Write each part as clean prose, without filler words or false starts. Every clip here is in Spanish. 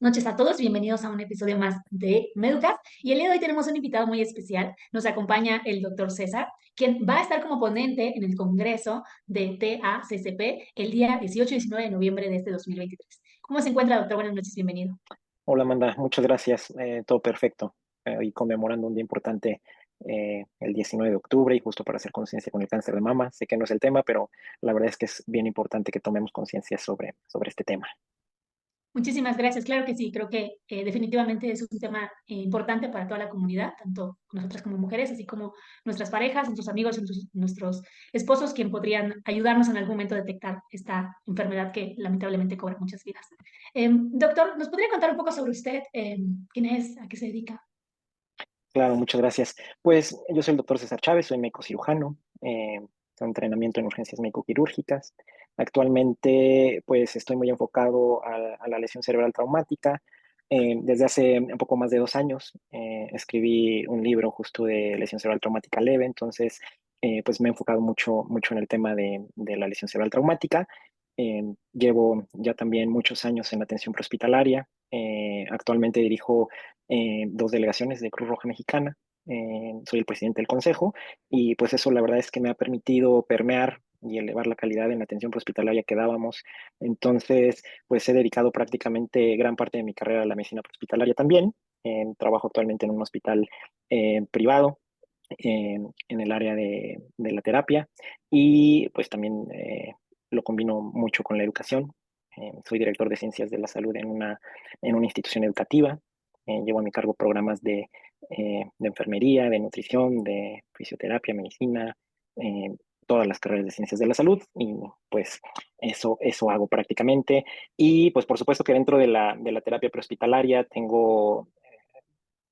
noches a todos. Bienvenidos a un episodio más de Meducas. Y el día de hoy tenemos un invitado muy especial. Nos acompaña el doctor César, quien va a estar como ponente en el Congreso de TACCP el día 18 y 19 de noviembre de este 2023. ¿Cómo se encuentra, doctor? Buenas noches, bienvenido. Hola Amanda, muchas gracias. Todo perfecto. Y conmemorando un día importante, el 19 de octubre, y justo para hacer conciencia con el cáncer de mama. Sé que no es el tema, pero la verdad es que es bien importante que tomemos conciencia sobre este tema. Muchísimas gracias. Claro que sí, creo que definitivamente es un tema importante para toda la comunidad, tanto nosotras como mujeres, así como nuestras parejas, nuestros amigos y nuestros esposos, quien podrían ayudarnos en algún momento a detectar esta enfermedad que lamentablemente cobra muchas vidas. Doctor, ¿nos podría contar un poco sobre usted? ¿Quién es? ¿A qué se dedica? Claro, muchas gracias. Pues yo soy el doctor César Chávez, soy médico cirujano, con entrenamiento en urgencias médico-quirúrgicas. Actualmente, pues estoy muy enfocado a la lesión cerebral traumática. Desde hace un poco más de 2 años escribí un libro justo de lesión cerebral traumática leve, entonces pues me he enfocado mucho en el tema de la lesión cerebral traumática. Llevo ya también muchos años en atención prehospitalaria. Actualmente dirijo dos delegaciones de Cruz Roja Mexicana. Soy el presidente del consejo y pues eso la verdad es que me ha permitido permear y elevar la calidad en la atención prehospitalaria que dábamos. Entonces, pues he dedicado prácticamente gran parte de mi carrera a la medicina prehospitalaria también. Trabajo actualmente en un hospital privado en el área de la terapia y pues también lo combino mucho con la educación. Soy director de ciencias de la salud en una institución educativa. Llevo a mi cargo programas de enfermería, de nutrición, de fisioterapia, medicina, eh, todas las carreras de ciencias de la salud y pues eso hago prácticamente. Y pues por supuesto que dentro de la terapia prehospitalaria tengo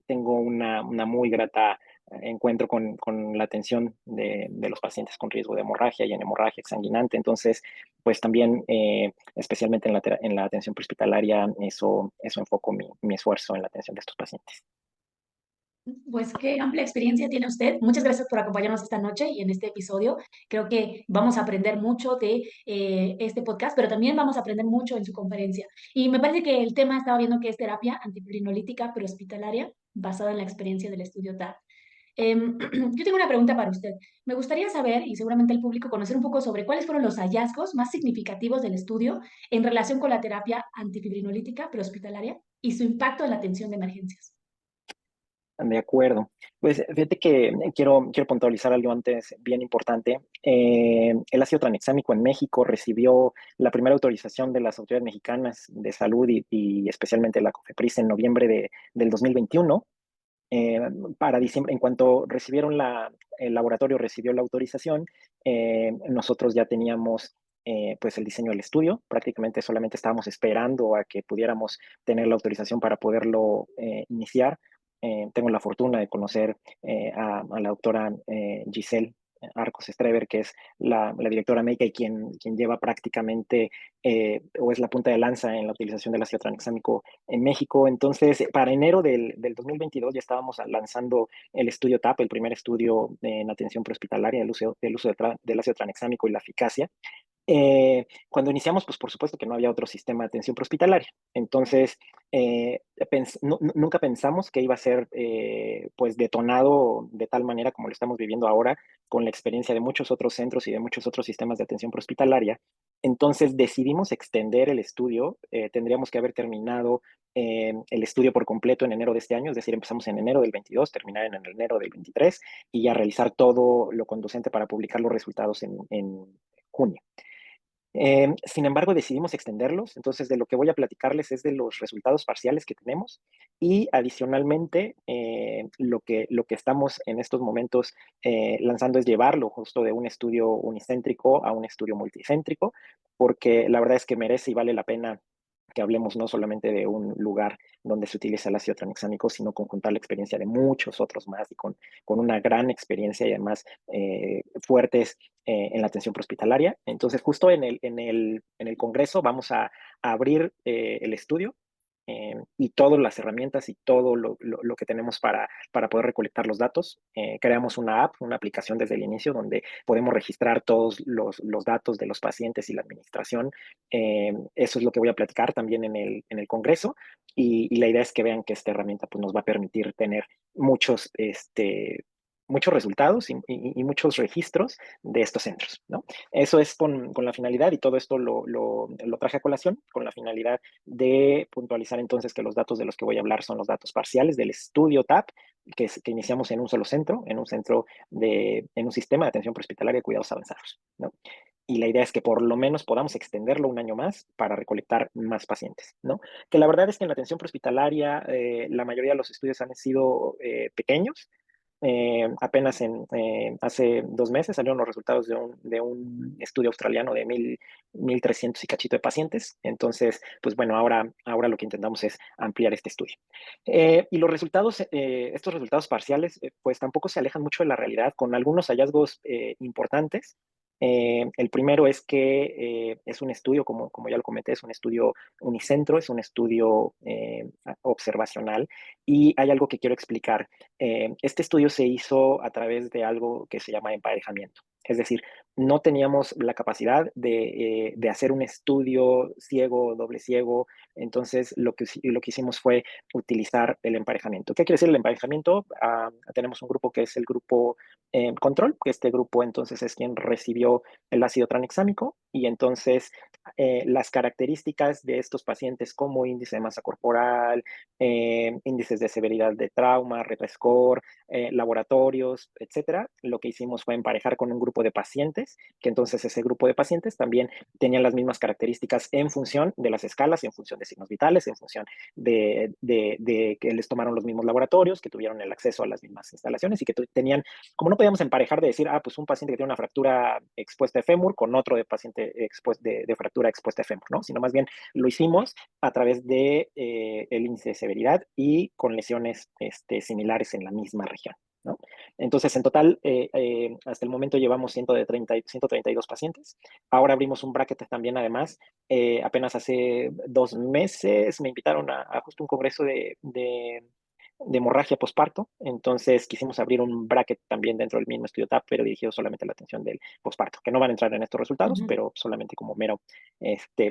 una muy grata encuentro con la atención de los pacientes con riesgo de hemorragia y en hemorragia exsanguinante. Entonces, pues también, especialmente en la atención prehospitalaria, eso enfoco mi esfuerzo en la atención de estos pacientes. Pues qué amplia experiencia tiene usted. Muchas gracias por acompañarnos esta noche y en este episodio. Creo que vamos a aprender mucho de este podcast, pero también vamos a aprender mucho en su conferencia. Y me parece que el tema estaba viendo que es terapia antiprinolítica prehospitalaria basada en la experiencia del estudio TAP. Yo tengo una pregunta para usted. Me gustaría saber, y seguramente el público, conocer un poco sobre cuáles fueron los hallazgos más significativos del estudio en relación con la terapia antifibrinolítica prehospitalaria y su impacto en la atención de emergencias. De acuerdo. Pues fíjate que quiero puntualizar algo antes bien importante. El ácido tranexámico en México recibió la primera autorización de las autoridades mexicanas de salud y especialmente la COFEPRIS en noviembre del 2021. Eh, para diciembre, en cuanto el laboratorio recibió la autorización, nosotros ya teníamos pues el diseño del estudio. Prácticamente solamente estábamos esperando a que pudiéramos tener la autorización para poderlo iniciar. Tengo la fortuna de conocer a la doctora Giselle Arcos Estrever, que es la directora médica y quien lleva prácticamente o es la punta de lanza en la utilización del ácido tranexámico en México. Entonces, para enero del 2022 ya estábamos lanzando el estudio TAP, el primer estudio en atención prehospitalaria del ácido tranexámico y la eficacia. Cuando iniciamos, pues por supuesto que no había otro sistema de atención prehospitalaria. Entonces, nunca pensamos que iba a ser pues detonado de tal manera como lo estamos viviendo ahora, con la experiencia de muchos otros centros y de muchos otros sistemas de atención prehospitalaria. Entonces decidimos extender el estudio. Tendríamos que haber terminado el estudio por completo en enero de este año, es decir, empezamos en enero del 22, terminar en enero del 23 y ya realizar todo lo conducente para publicar los resultados en junio. Sin embargo, decidimos extenderlos. Entonces, de lo que voy a platicarles es de los resultados parciales que tenemos y adicionalmente lo que estamos en estos momentos lanzando es llevarlo justo de un estudio unicéntrico a un estudio multicéntrico, porque la verdad es que merece y vale la pena que hablemos no solamente de un lugar donde se utiliza el ácido tranexámico, sino conjuntar la experiencia de muchos otros más y con una gran experiencia y además fuertes en la atención prehospitalaria. Entonces, justo en el Congreso vamos a abrir el estudio y todas las herramientas y todo lo que tenemos para poder recolectar los datos. Creamos una app, una aplicación desde el inicio donde podemos registrar todos los datos de los pacientes y la administración. Eso es lo que voy a platicar también en el Congreso y la idea es que vean que esta herramienta pues, nos va a permitir tener muchos, muchos resultados y muchos registros de estos centros, ¿no? Eso es con la finalidad, y todo esto lo traje a colación, con la finalidad de puntualizar entonces que los datos de los que voy a hablar son los datos parciales del estudio TAP, que iniciamos en un solo centro, en un sistema de atención prehospitalaria de cuidados avanzados, ¿no? Y la idea es que por lo menos podamos extenderlo un año más para recolectar más pacientes, ¿no? Que la verdad es que en la atención prehospitalaria la mayoría de los estudios han sido pequeños. Apenas hace 2 meses salieron los resultados de un estudio australiano de 1,300 y cachito de pacientes. Entonces, pues bueno, ahora lo que intentamos es ampliar este estudio. Y los resultados, estos resultados parciales, pues tampoco se alejan mucho de la realidad, con algunos hallazgos importantes. El primero es que es un estudio, como ya lo comenté, es un estudio unicentro, es un estudio observacional, y hay algo que quiero explicar. Este estudio se hizo a través de algo que se llama emparejamiento. Es decir, no teníamos la capacidad de hacer un estudio ciego, doble ciego. Entonces, lo que hicimos fue utilizar el emparejamiento. ¿Qué quiere decir el emparejamiento? Tenemos un grupo que es el grupo control, que este grupo entonces es quien recibió el ácido tranexámico, y entonces las características de estos pacientes como índice de masa corporal, índices de severidad de trauma, RETA-score, laboratorios, etcétera. Lo que hicimos fue emparejar con un grupo de pacientes, que entonces ese grupo de pacientes también tenían las mismas características en función de las escalas, en función de signos vitales, en función de que les tomaron los mismos laboratorios, que tuvieron el acceso a las mismas instalaciones y que tenían, como no podíamos emparejar de decir, pues un paciente que tiene una fractura expuesta de fémur con otro de paciente de fractura expuesta de fémur, ¿no? Sino más bien lo hicimos a través de el índice de severidad y con lesiones similares en la misma región, ¿no? Entonces, en total, hasta el momento llevamos 132 pacientes. Ahora abrimos un bracket también, además. Apenas hace 2 meses me invitaron a justo un congreso de hemorragia posparto. Entonces quisimos abrir un bracket también dentro del mismo estudio TAP, pero dirigido solamente a la atención del posparto, que no van a entrar en estos resultados, Ujú. pero solamente como mero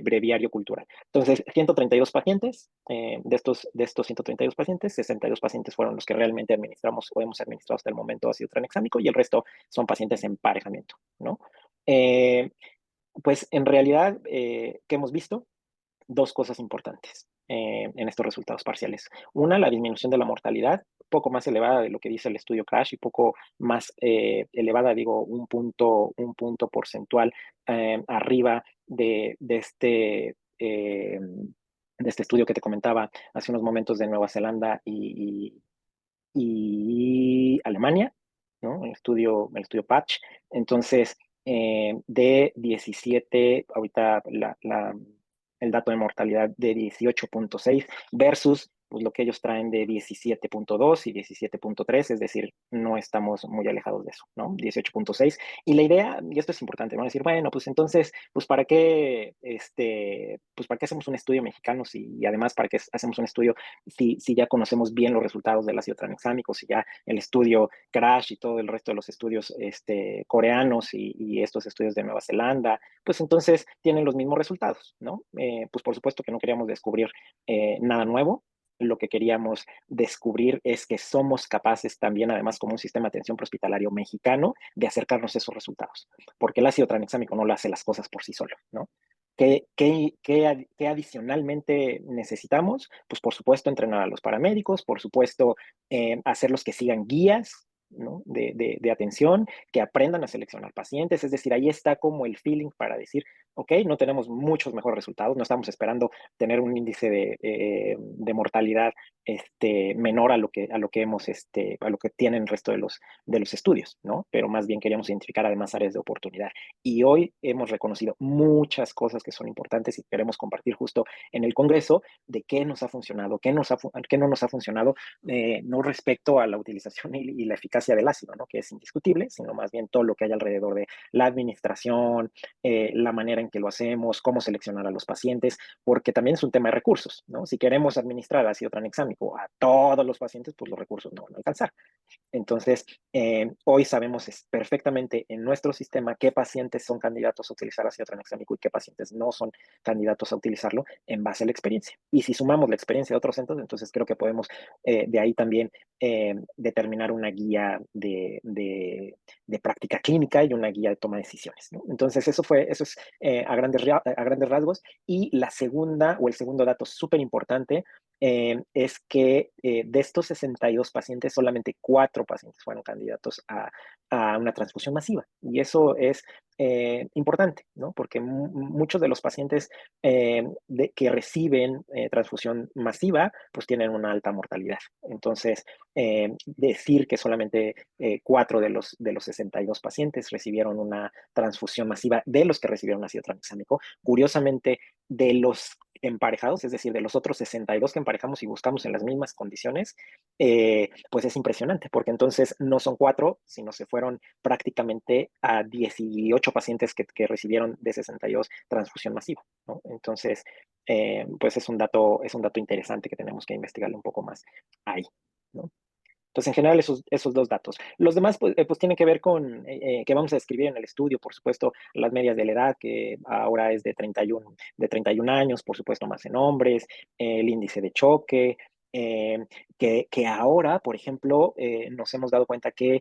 breviario cultural. Entonces, 132 pacientes, de estos 132 pacientes, 62 pacientes fueron los que realmente administramos o hemos administrado hasta el momento ácido tranexámico, y el resto son pacientes en emparejamiento, ¿no? Eh, pues en realidad, ¿qué hemos visto? Dos cosas importantes en estos resultados parciales. Una, la disminución de la mortalidad, poco más elevada de lo que dice el estudio CRASH y poco más elevada, digo, un punto porcentual arriba de este estudio que te comentaba hace unos momentos de Nueva Zelanda y Alemania, ¿no? El estudio Patch. Entonces, de 17, ahorita el dato de mortalidad de 18,6 versus pues, lo que ellos traen de 17,2 y 17,3, es decir, no estamos muy alejados de eso, ¿no? 18,6. Y la idea, y esto es importante, van a decir, bueno, pues entonces, pues ¿para qué hacemos un estudio mexicano y además para qué hacemos un estudio si ya conocemos bien los resultados del ácido tranexámico, si ya el estudio CRASH y todo el resto de los estudios coreanos y estos estudios de Nueva Zelanda, pues entonces tienen los mismos resultados, ¿no? Pues por supuesto que no queríamos descubrir nada nuevo. Lo que queríamos descubrir es que somos capaces también, además como un sistema de atención prehospitalario mexicano, de acercarnos a esos resultados, porque el ácido tranexámico no lo hace las cosas por sí solo, ¿no? ¿Qué adicionalmente necesitamos? Pues por supuesto entrenar a los paramédicos, por supuesto hacerlos que sigan guías, ¿no? de atención, que aprendan a seleccionar pacientes. Es decir, ahí está como el feeling para decir, ok, no tenemos muchos mejores resultados, no estamos esperando tener un índice de mortalidad menor a lo que tienen el resto de los estudios, ¿no? Pero más bien queríamos identificar además áreas de oportunidad. Y hoy hemos reconocido muchas cosas que son importantes y queremos compartir justo en el Congreso de qué nos ha funcionado, qué no nos ha funcionado, no respecto a la utilización y la eficacia del ácido, ¿no? Que es indiscutible, sino más bien todo lo que hay alrededor de la administración, la manera en que lo hacemos, cómo seleccionar a los pacientes, porque también es un tema de recursos, ¿no? Si queremos administrar ácido tranexámico a todos los pacientes, pues los recursos no van a alcanzar. Entonces, hoy sabemos perfectamente en nuestro sistema qué pacientes son candidatos a utilizar ácido tranexámico y qué pacientes no son candidatos a utilizarlo en base a la experiencia. Y si sumamos la experiencia de otros centros, entonces creo que podemos de ahí también determinar una guía de práctica clínica y una guía de toma de decisiones, ¿no? Entonces, eso es a grandes rasgos. Y la segunda o el segundo dato súper importante es que de estos 62 pacientes, solamente 4 pacientes fueron candidatos a una transfusión masiva. Y eso es importante, ¿no? Porque muchos de los pacientes que reciben transfusión masiva, pues tienen una alta mortalidad. Entonces, decir que solamente 4 de los 62 pacientes recibieron una transfusión masiva de los que recibieron ácido tranexámico, curiosamente, de los emparejados, es decir, de los otros 62 que emparejamos y buscamos en las mismas condiciones, pues es impresionante, porque entonces no son 4, sino se fueron prácticamente a 18 pacientes que recibieron de 62 transfusión masiva, ¿no? Entonces, pues es un dato interesante que tenemos que investigarle un poco más ahí, ¿no? Entonces, en general, esos dos datos. Los demás, pues tienen que ver con que vamos a describir en el estudio, por supuesto, las medias de la edad, que ahora es de 31 años, por supuesto, más en hombres, el índice de choque, que ahora, por ejemplo, nos hemos dado cuenta que,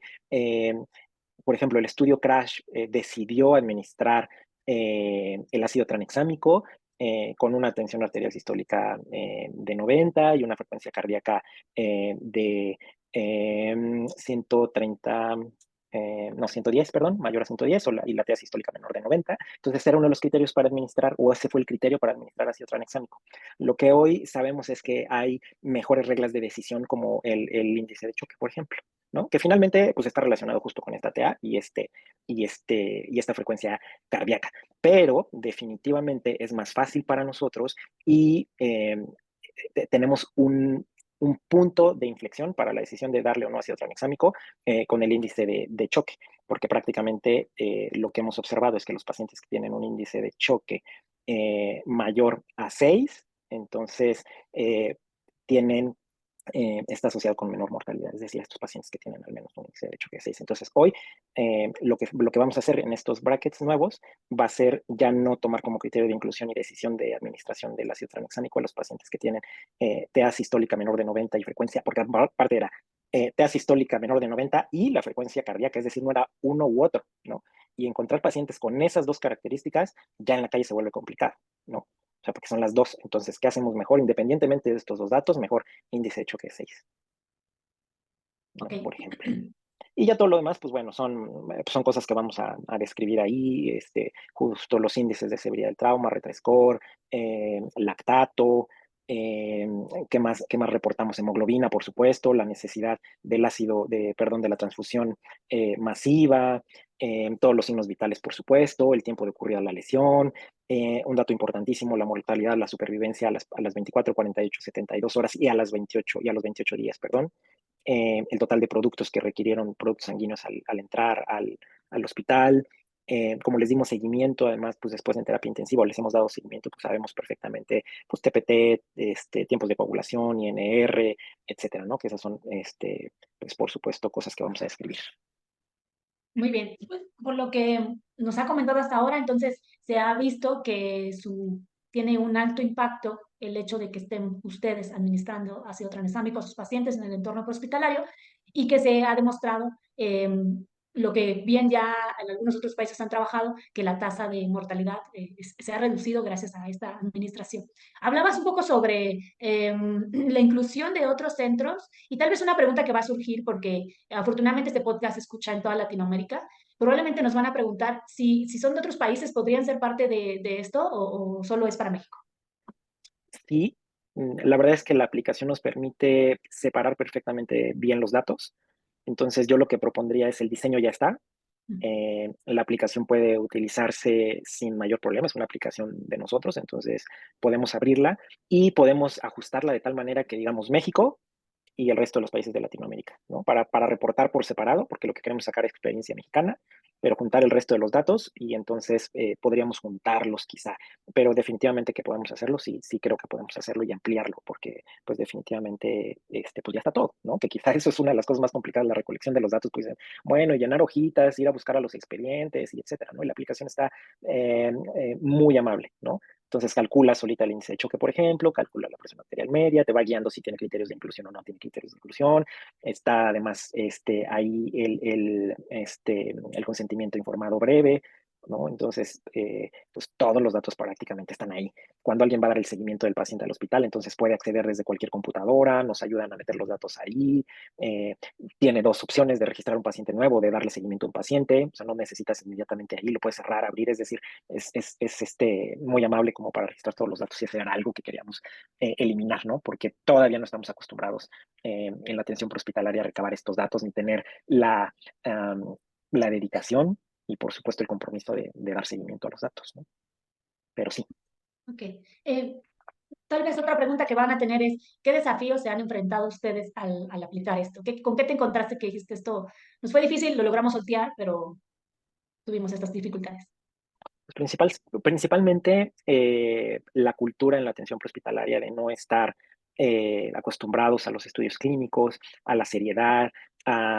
por ejemplo, el estudio CRASH decidió administrar el ácido tranexámico con una tensión arterial sistólica de 90 y una frecuencia cardíaca de 130, no, 110, perdón, mayor a 110 y la TA sistólica menor de 90. Entonces, era uno de los criterios para administrar, o ese fue el criterio para administrar ácido tranexámico. Lo que hoy sabemos es que hay mejores reglas de decisión, como el índice de choque, por ejemplo, ¿no? Que finalmente pues, está relacionado justo con esta TA y esta frecuencia cardíaca. Pero definitivamente es más fácil para nosotros y tenemos un punto de inflexión para la decisión de darle o no ácido tranexámico con el índice de choque, porque prácticamente lo que hemos observado es que los pacientes que tienen un índice de choque mayor a 6, entonces tienen está asociado con menor mortalidad, es decir, estos pacientes que tienen al menos un índice de choque de 6. Entonces, hoy lo que vamos a hacer en estos brackets nuevos va a ser ya no tomar como criterio de inclusión y decisión de administración del ácido tranexámico a los pacientes que tienen TA sistólica menor de 90 y frecuencia, porque aparte era TA sistólica menor de 90 y la frecuencia cardíaca, es decir, no era uno u otro, ¿no? Y encontrar pacientes con esas dos características ya en la calle se vuelve complicado, ¿no? O sea, porque son las dos. Entonces, ¿qué hacemos mejor? Independientemente de estos dos datos, mejor índice de choque 6, ¿no? Ok. Por ejemplo. Y ya todo lo demás, pues bueno, son cosas que vamos a describir ahí, justo los índices de severidad del trauma, RETRA-score, lactato, eh, qué más reportamos? Hemoglobina, por supuesto, la necesidad del perdón, de la transfusión masiva, todos los signos vitales, por supuesto, el tiempo de ocurrida la lesión, un dato importantísimo, la mortalidad, la supervivencia a las 24, 48, 72 horas y a los 28 días, perdón. El total de productos que requirieron productos sanguíneos al entrar al hospital. Como les dimos seguimiento, además, pues después en terapia intensiva les hemos dado seguimiento, pues sabemos perfectamente, pues TPT, tiempos de coagulación, INR, etcétera, ¿no? Que esas son, pues por supuesto, cosas que vamos a describir. Muy bien. Pues, por lo que nos ha comentado hasta ahora, entonces se ha visto que tiene un alto impacto el hecho de que estén ustedes administrando ácido tranexámico a sus pacientes en el entorno hospitalario y que se ha demostrado lo que bien ya en algunos otros países han trabajado, que la tasa de mortalidad se ha reducido gracias a esta administración. Hablabas un poco sobre la inclusión de otros centros y tal vez una pregunta que va a surgir porque afortunadamente este podcast se escucha en toda Latinoamérica. Probablemente nos van a preguntar si son de otros países, ¿podrían ser parte de esto o solo es para México? Sí, la verdad es que la aplicación nos permite separar perfectamente bien los datos. Entonces, yo lo que propondría es el diseño ya está. La aplicación puede utilizarse sin mayor problema, es una aplicación de nosotros, entonces podemos abrirla y podemos ajustarla de tal manera que digamos México y el resto de los países de Latinoamérica, ¿no? Para reportar por separado, porque lo que queremos sacar es experiencia mexicana, pero juntar el resto de los datos y entonces podríamos juntarlos quizá, pero definitivamente que podemos hacerlo, sí, sí creo que podemos hacerlo y ampliarlo, porque pues definitivamente pues ya está todo, ¿no? Que quizá eso es una de las cosas más complicadas, la recolección de los datos, pues bueno, llenar hojitas, ir a buscar a los expedientes y etcétera, ¿no? Y la aplicación está muy amable, ¿no? Entonces calcula solita el índice de choque, por ejemplo, calcula la presión arterial media, te va guiando si tiene criterios de inclusión o no tiene criterios de inclusión. Está además ahí el consentimiento informado breve, ¿no? Entonces, pues todos los datos prácticamente están ahí. Cuando alguien va a dar el seguimiento del paciente al hospital, entonces puede acceder desde cualquier computadora, nos ayudan a meter los datos ahí. Eh, Tiene dos opciones de registrar un paciente nuevo, de darle seguimiento a un paciente, o sea, no necesitas inmediatamente ahí, lo puedes cerrar, abrir, es decir, es muy amable como para registrar todos los datos y ese era algo que queríamos eliminar, ¿no? Porque todavía no estamos acostumbrados en la atención prehospitalaria a recabar estos datos ni tener la dedicación y por supuesto el compromiso de dar seguimiento a los datos, ¿no? Pero sí. Ok. Tal vez otra pregunta que van a tener es, ¿qué desafíos se han enfrentado ustedes al aplicar esto? ¿Con qué te encontraste que dijiste esto? Nos fue difícil, lo logramos sortear, pero tuvimos estas dificultades. Pues principalmente la cultura en la atención prehospitalaria de no estar acostumbrados a los estudios clínicos, a la seriedad.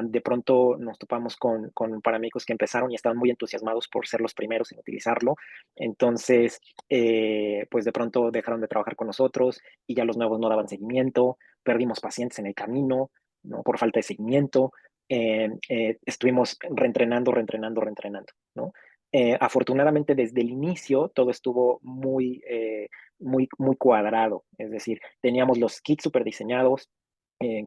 De pronto nos topamos con paramédicos que empezaron y estaban muy entusiasmados por ser los primeros en utilizarlo. Entonces, pues de pronto dejaron de trabajar con nosotros y ya los nuevos no daban seguimiento, perdimos pacientes en el camino, ¿no? Por falta de seguimiento. Estuvimos reentrenando, ¿no? Afortunadamente desde el inicio todo estuvo muy cuadrado, es decir, teníamos los kits super diseñados,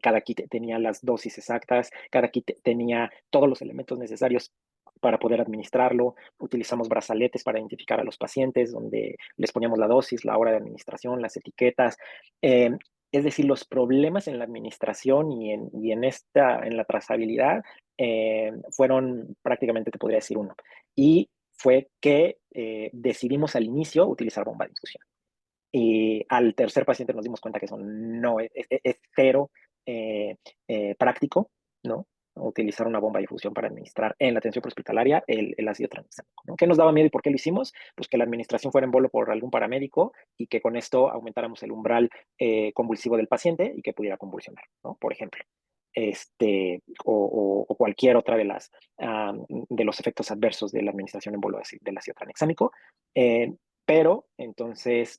cada kit tenía las dosis exactas, cada kit tenía todos los elementos necesarios para poder administrarlo. Utilizamos brazaletes para identificar a los pacientes, donde les poníamos la dosis, la hora de administración, las etiquetas. Eh, es decir, los problemas en la administración en la trazabilidad fueron prácticamente, te podría decir, uno. Y fue que decidimos al inicio utilizar bomba de infusión. Y al tercer paciente nos dimos cuenta que eso no es cero práctico, ¿no? Utilizar una bomba de infusión para administrar en la atención prehospitalaria el ácido tranexámico, ¿no? ¿Qué nos daba miedo y por qué lo hicimos? Pues que la administración fuera en bolo por algún paramédico y que con esto aumentáramos el umbral convulsivo del paciente y que pudiera convulsionar, ¿no? Por ejemplo. O cualquier otra de los efectos adversos de la administración en bolo del ácido tranexámico. Pero entonces,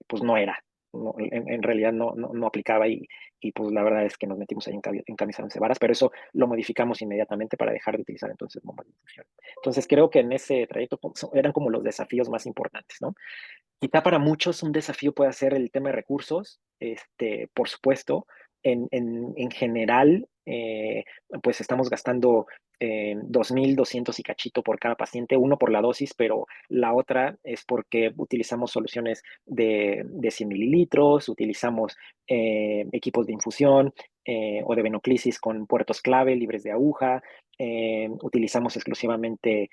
pues no era, en realidad no aplicaba y pues la verdad es que nos metimos ahí en camisa de varas, pero eso lo modificamos inmediatamente para dejar de utilizar entonces bombas de infusión. Entonces creo que en ese trayecto eran como los desafíos más importantes, ¿no? Quizá para muchos un desafío puede ser el tema de recursos, por supuesto. En general, pues estamos gastando 2.200 y cachito por cada paciente, uno por la dosis, pero la otra es porque utilizamos soluciones de 100 mililitros, utilizamos equipos de infusión o de venoclisis con puertos clave libres de aguja, utilizamos exclusivamente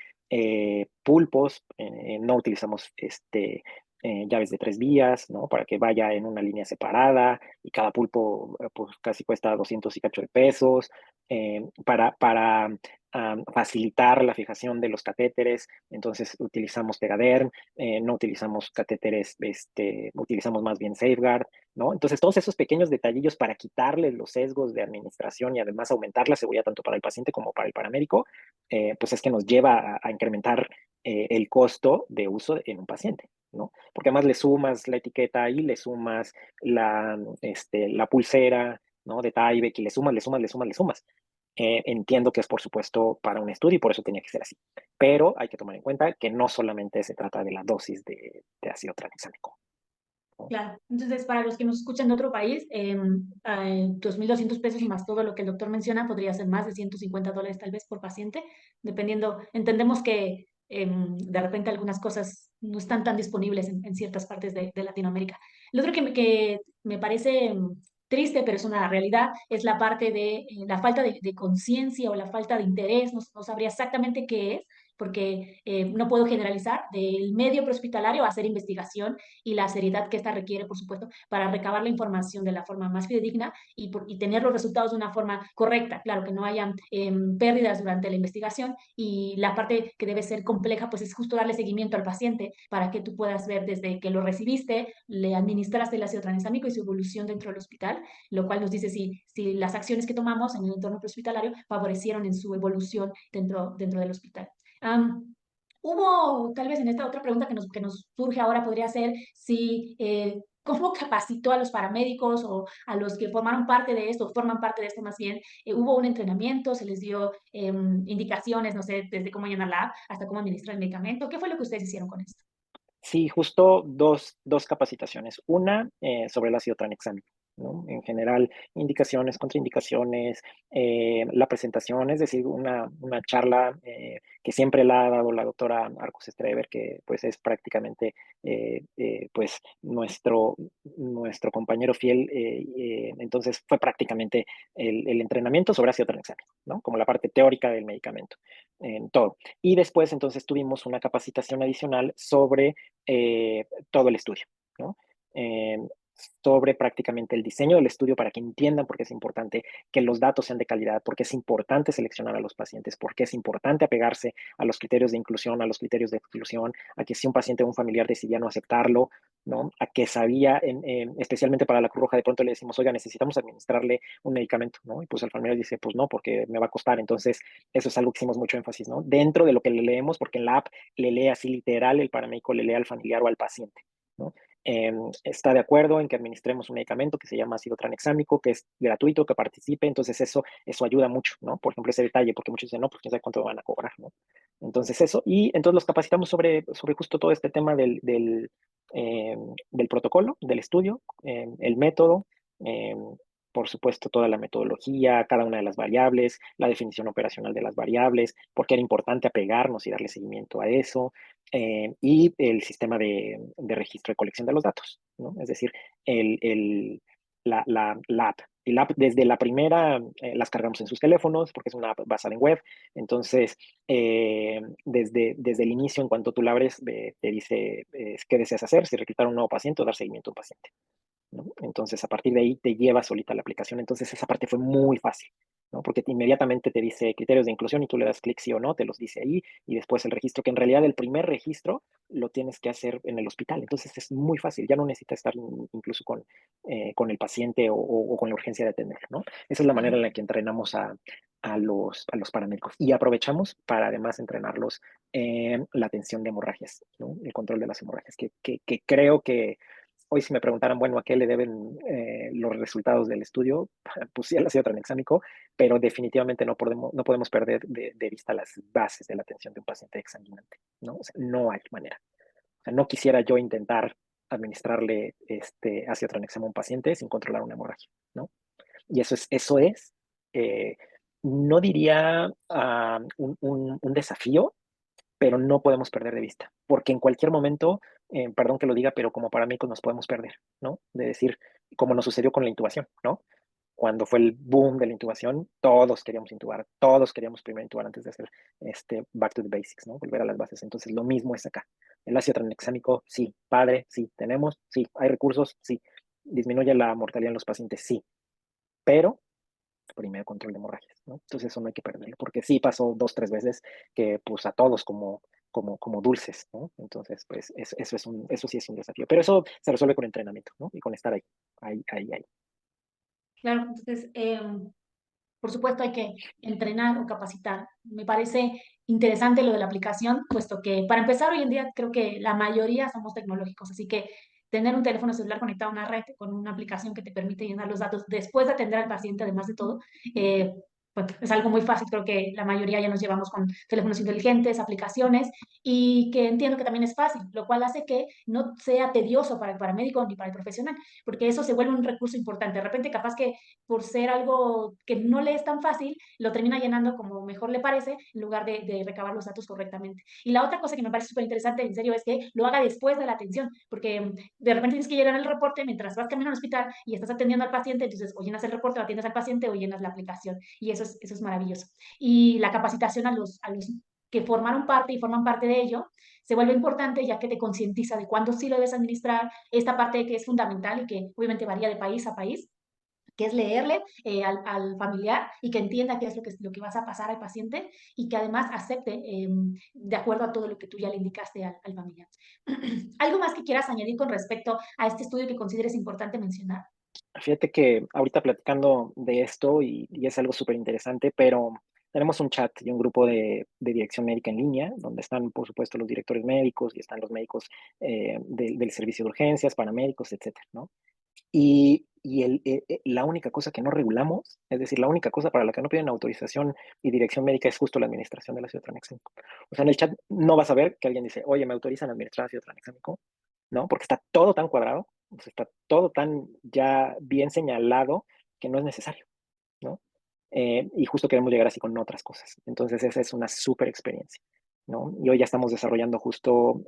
pulpos, no utilizamos llaves de 3 vías, ¿no? Para que vaya en una línea separada y cada pulpo pues casi cuesta 200 y cacho de pesos. Para facilitar la fijación de los catéteres, entonces utilizamos Tegaderm, no utilizamos catéteres, utilizamos más bien Safeguard, ¿no? Entonces todos esos pequeños detallillos para quitarle los sesgos de administración y además aumentar la seguridad tanto para el paciente como para el paramédico, pues es que nos lleva a incrementar el costo de uso en un paciente, ¿no? Porque además le sumas la etiqueta y le sumas la pulsera, ¿no? De Tyvek y le sumas. Entiendo que es por supuesto para un estudio y por eso tenía que ser así. Pero hay que tomar en cuenta que no solamente se trata de la dosis de ácido tranexámico, ¿no? Claro. Entonces, para los que nos escuchan de otro país, 2.200 pesos más todo lo que el doctor menciona podría ser más de $150 tal vez por paciente, dependiendo. Entendemos que de repente algunas cosas no están tan disponibles en ciertas partes de Latinoamérica. Lo otro que me parece triste, pero es una realidad, es la parte de la falta de conciencia o la falta de interés, no sabría exactamente qué es, porque no puedo generalizar del medio prehospitalario a hacer investigación y la seriedad que esta requiere, por supuesto, para recabar la información de la forma más fidedigna y tener los resultados de una forma correcta. Claro, que no haya pérdidas durante la investigación, y la parte que debe ser compleja, pues es justo darle seguimiento al paciente para que tú puedas ver desde que lo recibiste, le administraste el ácido tranexámico y su evolución dentro del hospital, lo cual nos dice si las acciones que tomamos en el entorno prehospitalario favorecieron en su evolución dentro del hospital. Hubo, tal vez en esta otra pregunta que nos surge ahora, podría ser si, ¿cómo capacitó a los paramédicos o a los que formaron parte de esto, forman parte de esto más bien? ¿Hubo un entrenamiento? ¿Se les dio indicaciones, no sé, desde cómo llenar la app hasta cómo administrar el medicamento? ¿Qué fue lo que ustedes hicieron con esto? Sí, justo dos capacitaciones. Una, sobre el ácido tranexámico, ¿no? En general, indicaciones, contraindicaciones, la presentación, es decir, una charla que siempre la ha dado la doctora Arcos Streber, que pues es prácticamente pues nuestro compañero fiel. Entonces fue prácticamente el entrenamiento sobre ácido tranexámico, ¿no? Como la parte teórica del medicamento, en todo. Y después entonces tuvimos una capacitación adicional sobre todo el estudio, ¿no? Eh, sobre prácticamente el diseño del estudio para que entiendan por qué es importante que los datos sean de calidad, por qué es importante seleccionar a los pacientes, por qué es importante apegarse a los criterios de inclusión, a los criterios de exclusión, a que si un paciente o un familiar decidía no aceptarlo, ¿no? A que sabía, especialmente para la Cruz Roja, de pronto le decimos, oiga, necesitamos administrarle un medicamento, ¿no? Y pues el familiar dice, pues no, porque me va a costar. Entonces, eso es algo que hicimos mucho énfasis, ¿no? Dentro de lo que le leemos, porque en la app le lee así literal, el paramédico le lee al familiar o al paciente, ¿no? Está de acuerdo en que administremos un medicamento que se llama ácido tranexámico, que es gratuito, que participe, entonces eso ayuda mucho, ¿no? Por ejemplo, ese detalle, porque muchos dicen, no, pues quién sabe cuánto van a cobrar, ¿no? Entonces eso, y entonces los capacitamos sobre justo todo este tema del protocolo, del estudio, el método, eh, por supuesto, toda la metodología, cada una de las variables, la definición operacional de las variables, porque era importante apegarnos y darle seguimiento a eso, y el sistema de registro y colección de los datos, ¿no? Es decir, la app. Y la app desde la primera las cargamos en sus teléfonos porque es una app basada en web. Entonces, desde el inicio, en cuanto tú la abres, te dice qué deseas hacer, si reclutar un nuevo paciente o dar seguimiento a un paciente, ¿no? Entonces, a partir de ahí te lleva solita la aplicación. Entonces, esa parte fue muy fácil, ¿no? Porque inmediatamente te dice criterios de inclusión y tú le das clic sí o no, te los dice ahí, y después el registro, que en realidad el primer registro lo tienes que hacer en el hospital. Entonces, es muy fácil, ya no necesitas estar incluso con el paciente o con la urgencia de atenderlo, ¿no? Esa es la manera en la que entrenamos a los paramédicos y aprovechamos para además entrenarlos en la atención de hemorragias, ¿no? El control de las hemorragias, que creo que hoy si me preguntaran, bueno, ¿a qué le deben los resultados del estudio? Pues sí, al ácido tranexámico, pero definitivamente no podemos perder de vista las bases de la atención de un paciente exsanguinante, ¿no? O sea, no hay manera. O sea, no quisiera yo intentar administrarle este ácido tranexámico a un paciente sin controlar una hemorragia, ¿no? Y eso es eh, no diría un desafío, pero no podemos perder de vista, porque en cualquier momento, perdón que lo diga, pero como paramédicos nos podemos perder, ¿no? De decir, como nos sucedió con la intubación, ¿no? Cuando fue el boom de la intubación, todos queríamos intubar, todos queríamos primero intubar antes de hacer back to the basics, ¿no? Volver a las bases. Entonces, lo mismo es acá. El ácido tranexámico, sí. Padre, sí. Tenemos, sí. Hay recursos, sí. Disminuye la mortalidad en los pacientes, sí. Pero primero control de hemorragias, ¿no? Entonces eso no hay que perderlo, porque sí pasó 2, 3 veces que pues a todos como dulces, ¿no? Entonces, pues eso sí es un desafío, pero eso se resuelve con entrenamiento, ¿no? Y con estar ahí. Claro, entonces, por supuesto, hay que entrenar o capacitar. Me parece interesante lo de la aplicación, puesto que para empezar hoy en día creo que la mayoría somos tecnológicos, así que tener un teléfono celular conectado a una red con una aplicación que te permite llenar los datos después de atender al paciente, además de todo, eh, bueno, es algo muy fácil. Creo que la mayoría ya nos llevamos con teléfonos inteligentes, aplicaciones, y que entiendo que también es fácil, lo cual hace que no sea tedioso para el paramédico ni para el profesional, porque eso se vuelve un recurso importante. De repente, capaz que por ser algo que no le es tan fácil, lo termina llenando como mejor le parece, en lugar de recabar los datos correctamente. Y la otra cosa que me parece súper interesante, en serio, es que lo haga después de la atención, porque de repente tienes que llenar el reporte mientras vas caminando al hospital y estás atendiendo al paciente, entonces o llenas el reporte o atiendes al paciente o llenas la aplicación, y eso es maravilloso. Y la capacitación a los que formaron parte y forman parte de ello, se vuelve importante ya que te concientiza de cuándo sí lo debes administrar, esta parte que es fundamental y que obviamente varía de país a país, que es leerle al familiar y que entienda qué es lo que vas a pasar al paciente y que además acepte de acuerdo a todo lo que tú ya le indicaste al familiar. ¿Algo más que quieras añadir con respecto a este estudio que consideres importante mencionar? Fíjate que ahorita platicando de esto y es algo súper interesante, pero tenemos un chat y un grupo de dirección médica en línea, donde están, por supuesto, los directores médicos y están los médicos del servicio de urgencias, paramédicos, etcétera, ¿no? La única cosa que no regulamos, es decir, la única cosa para la que no piden autorización y dirección médica es justo la administración del ácido tranexámico. O sea, en el chat no vas a ver que alguien dice, oye, ¿me autorizan a administrar ácido tranexámico? ¿No? Porque está todo tan cuadrado, o sea, está todo tan ya bien señalado que no es necesario, ¿no? Y justo queremos llegar así con otras cosas. Entonces, esa es una súper experiencia, ¿no? Y hoy ya estamos desarrollando justo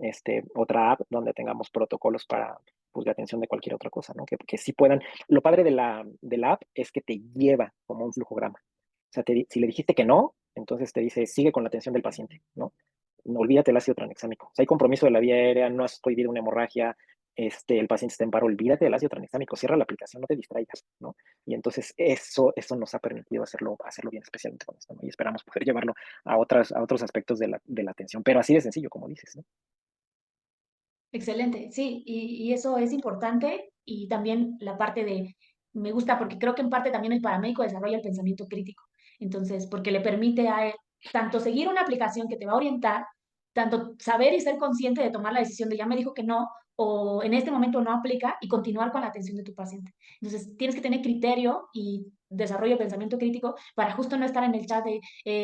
otra app donde tengamos protocolos para, pues, de atención de cualquier otra cosa, ¿no? Que sí puedan. Lo padre de la app es que te lleva como un flujograma. O sea, si le dijiste que no, entonces te dice, sigue con la atención del paciente, ¿no? No, olvídate el ácido tranexámico. O sea, hay compromiso de la vía aérea, no has prohibido una hemorragia, el paciente está en paro, olvídate del ácido tranexámico, cierra la aplicación, no te distraigas, ¿no? Y entonces eso nos ha permitido hacerlo bien, especialmente con esto, ¿no? Y esperamos poder llevarlo a otros aspectos de la atención, pero así de sencillo, como dices, ¿no? Excelente, sí, y eso es importante y también la parte de, me gusta porque creo que en parte también el paramédico desarrolla el pensamiento crítico, entonces, porque le permite a él tanto seguir una aplicación que te va a orientar, tanto saber y ser consciente de tomar la decisión de ya me dijo que no, o en este momento no aplica y continuar con la atención de tu paciente. Entonces, tienes que tener criterio y desarrollo de pensamiento crítico para justo no estar en el chat de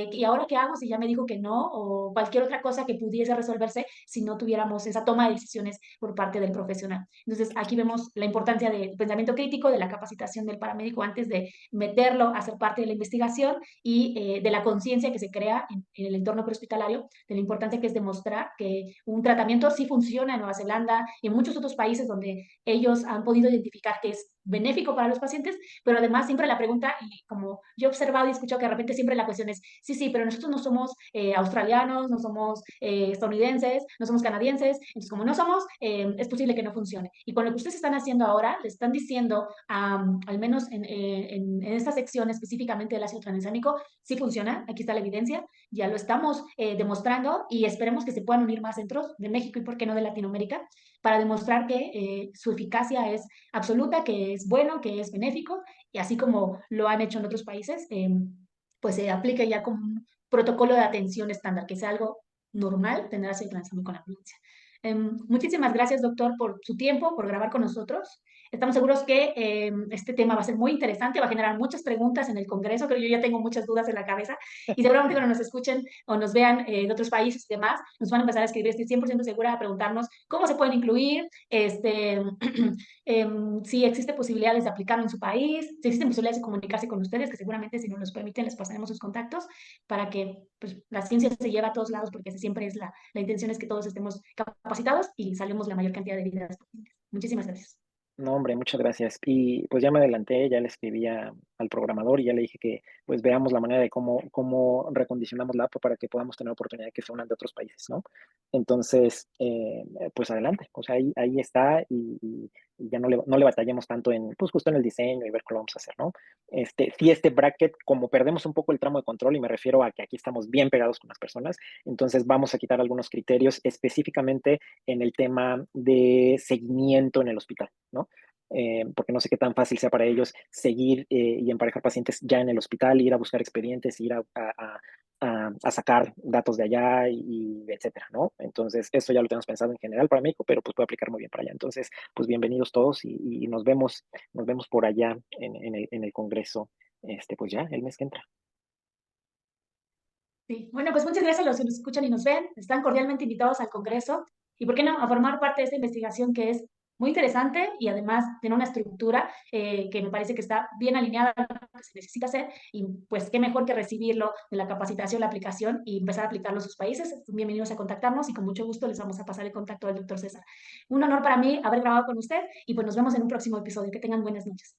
¿y ahora qué hago si ya me dijo que no? O cualquier otra cosa que pudiese resolverse si no tuviéramos esa toma de decisiones por parte del profesional. Entonces, aquí vemos la importancia del pensamiento crítico, de la capacitación del paramédico antes de meterlo a ser parte de la investigación y de la conciencia que se crea en el entorno prehospitalario, de la importancia que es demostrar que un tratamiento sí funciona en Nueva Zelanda y en muchos otros países donde ellos han podido identificar que es benéfico para los pacientes, pero además siempre la pregunta, y como yo he observado y escuchado que de repente siempre la cuestión es, sí, sí, pero nosotros no somos australianos, no somos estadounidenses, no somos canadienses, entonces como no somos, es posible que no funcione. Y con lo que ustedes están haciendo ahora, le están diciendo, al menos en esta sección específicamente del ácido tranexámico, sí funciona, aquí está la evidencia, ya lo estamos demostrando y esperemos que se puedan unir más centros de México y por qué no de Latinoamérica para demostrar que su eficacia es absoluta, que es bueno, que es benéfico, y así como lo han hecho en otros países, pues se aplique ya como un protocolo de atención estándar, que sea algo normal tener ese transformo con la ambulancia. Muchísimas gracias, doctor, por su tiempo, por grabar con nosotros. Estamos seguros que este tema va a ser muy interesante, va a generar muchas preguntas en el Congreso, pero yo ya tengo muchas dudas en la cabeza y seguramente cuando nos escuchen o nos vean de otros países y demás, nos van a empezar a escribir, estoy 100% segura, a preguntarnos cómo se pueden incluir, si existe posibilidades de aplicarlo en su país, si existen posibilidades de comunicarse con ustedes, que seguramente si nos los permiten les pasaremos sus contactos para que pues, la ciencia se lleve a todos lados, porque esa siempre es la intención es que todos estemos capacitados y salvemos la mayor cantidad de vidas posibles. Muchísimas gracias. No, hombre, muchas gracias. Y pues ya me adelanté, ya le escribí al programador y ya le dije que pues veamos la manera de cómo recondicionamos la app para que podamos tener oportunidad de que se unan de otros países, ¿no? Entonces, pues adelante, o sea, ahí está y ya no le batallemos tanto pues justo en el diseño y ver cómo lo vamos a hacer, ¿no? Sí, este bracket, como perdemos un poco el tramo de control y me refiero a que aquí estamos bien pegados con las personas, entonces vamos a quitar algunos criterios específicamente en el tema de seguimiento en el hospital, ¿no? Porque no sé qué tan fácil sea para ellos seguir y emparejar pacientes ya en el hospital, ir a buscar expedientes, ir a sacar datos de allá y etcétera, ¿no? Entonces, eso ya lo tenemos pensado en general para México, pero pues puede aplicar muy bien para allá. Entonces, pues bienvenidos todos y nos vemos por allá en el Congreso, pues ya el mes que entra. Sí. Bueno, pues muchas gracias a los que nos escuchan y nos ven. Están cordialmente invitados al Congreso y, ¿por qué no?, a formar parte de esta investigación que es muy interesante y además tiene una estructura que me parece que está bien alineada a lo que se necesita hacer y pues qué mejor que recibirlo de la capacitación, la aplicación y empezar a aplicarlo en sus países. Bienvenidos a contactarnos y con mucho gusto les vamos a pasar el contacto del doctor César. Un honor para mí haber grabado con usted y pues nos vemos en un próximo episodio. Que tengan buenas noches.